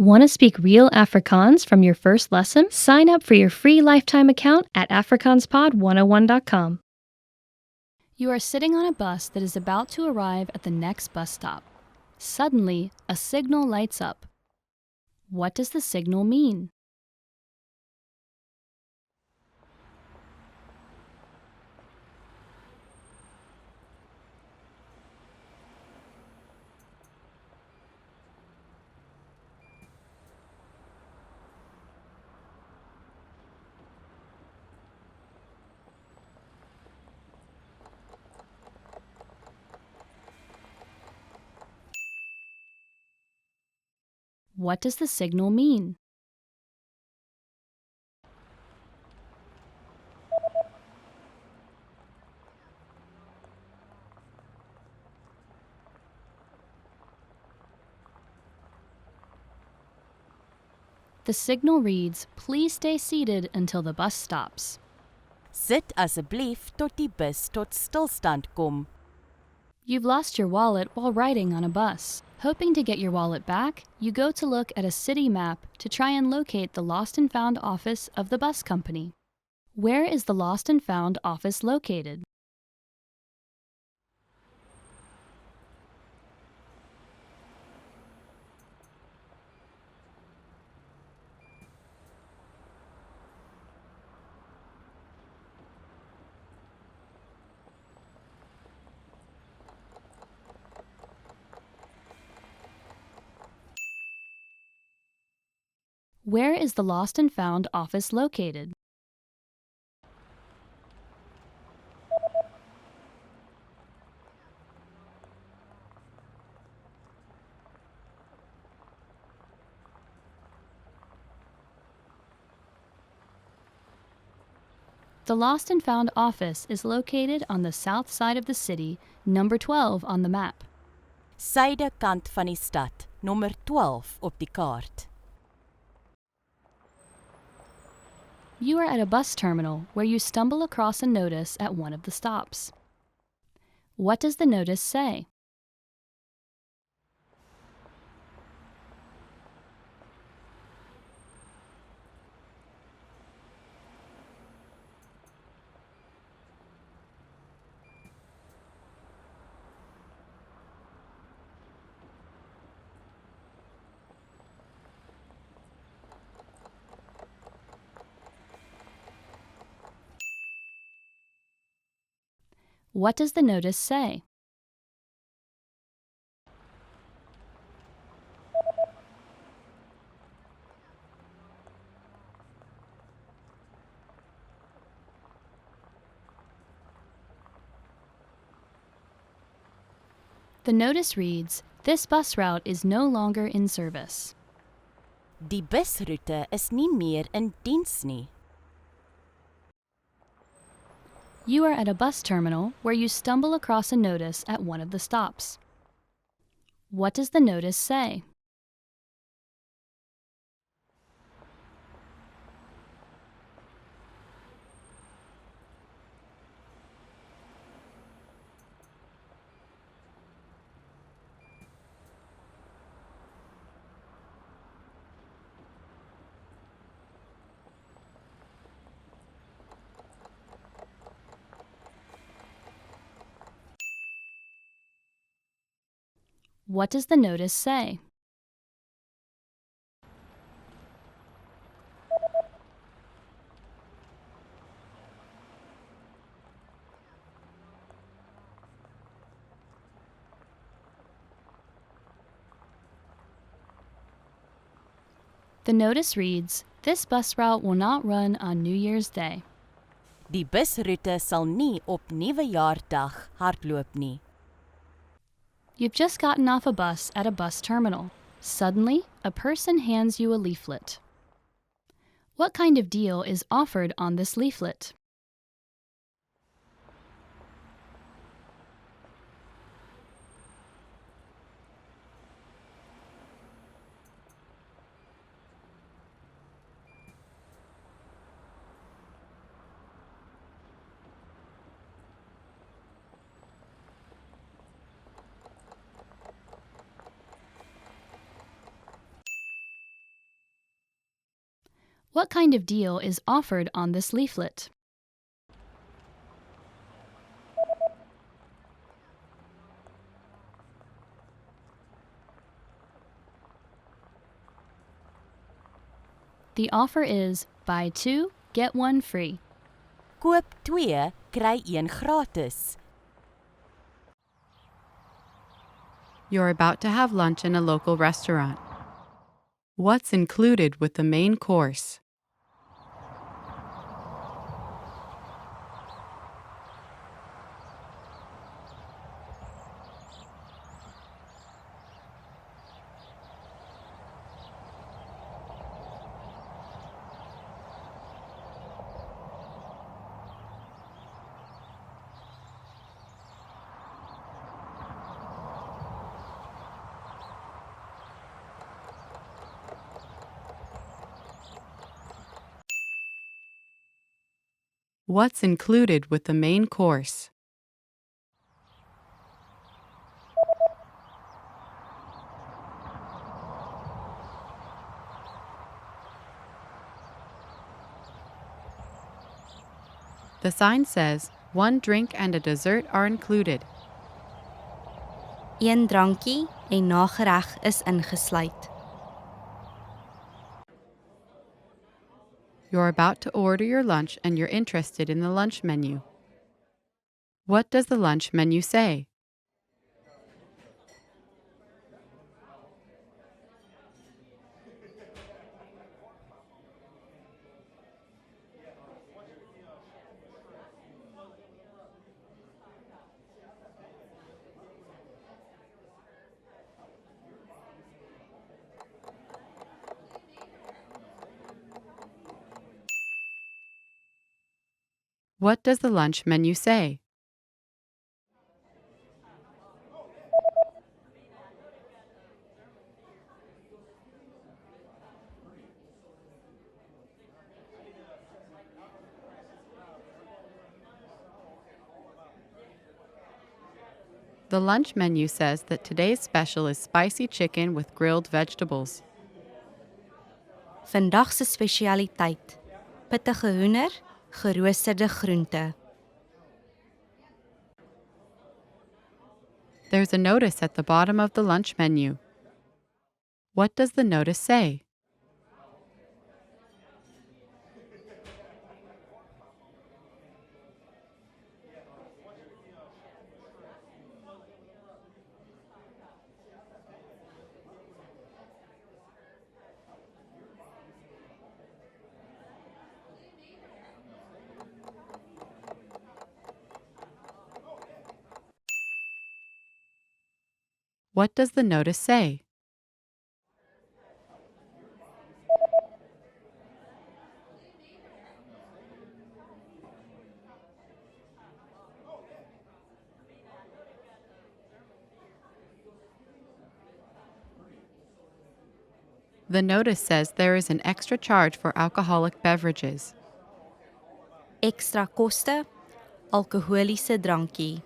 Want to speak real Afrikaans from your first lesson? Sign up for your free lifetime account at afrikaanspod101.com. You are sitting on a bus that is about to arrive at the next bus stop. Suddenly, a signal lights up. What does the signal mean? What does the signal mean? The signal reads, "Please stay seated until the bus stops." Sit asseblief tot die bus tot stilstand kom. You've lost your wallet while riding on a bus. Hoping to get your wallet back, you go to look at a city map to try and locate the lost and found office of the bus company. Where is the lost and found office located? Where is the lost and found office located? The lost and found office is located on the south side of the city, number 12 on the map. Suide kant van die stad, nommer 12 op die kaart. You are at a bus terminal where you stumble across a notice at one of the stops. What does the notice say? What does the notice say? The notice reads, "This bus route is no longer in service." Die busroete is nie meer in diens nie. You are at a bus terminal where you stumble across a notice at one of the stops. What does the notice say? What does the notice say? The notice reads, "This bus route will not run on New Year's Day." Die busroete sal nie op Nuwejaardag hardloop nie. You've just gotten off a bus at a bus terminal. Suddenly, a person hands you a leaflet. What kind of deal is offered on this leaflet? What kind of deal is offered on this leaflet? The offer is buy 2, get 1 free. Koop 2, kry 1 gratis. You're about to have lunch in a local restaurant. What's included with the main course? What's included with the main course? The sign says, 1 drink and a dessert are included. 1 drankie en nagereg is ingesluit. You're about to order your lunch and you're interested in the lunch menu. What does the lunch menu say? What does the lunch menu say? The lunch menu says that today's special is spicy chicken with grilled vegetables. Vandag se spesialiteit: pittige hoender, geroosterde groente. There's a notice at the bottom of the lunch menu. What does the notice say? What does the notice say? The notice says there is an extra charge for alcoholic beverages. Ekstra koste, alkoholiese drankie.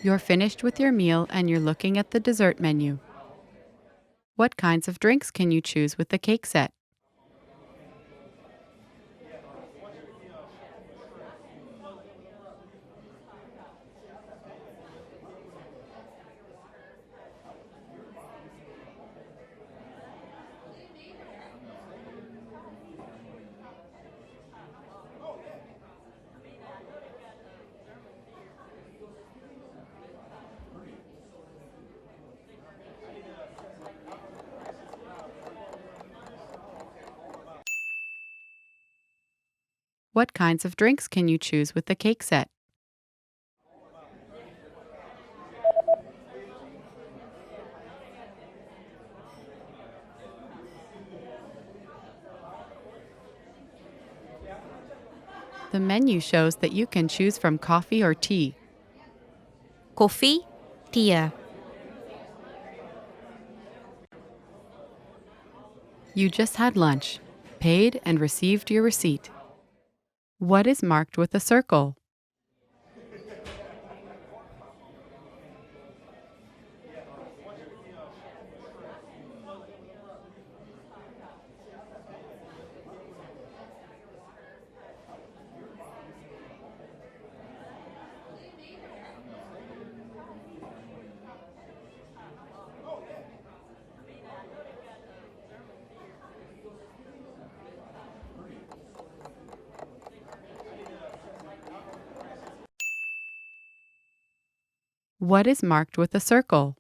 You're finished with your meal and you're looking at the dessert menu. What kinds of drinks can you choose with the cake set? What kinds of drinks can you choose with the cake set? The menu shows that you can choose from coffee or tea. Koffie, tee. You just had lunch, paid and received your receipt. What is marked with a circle? What is marked with a circle?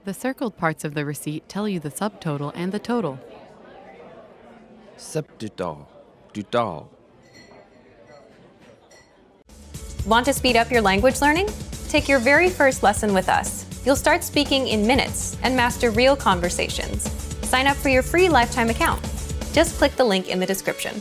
The circled parts of the receipt tell you the subtotal and the total. Subtotal. Totaal. Want to speed up your language learning? Take your very first lesson with us. You'll start speaking in minutes and master real conversations. Sign up for your free lifetime account. Just click the link in the description.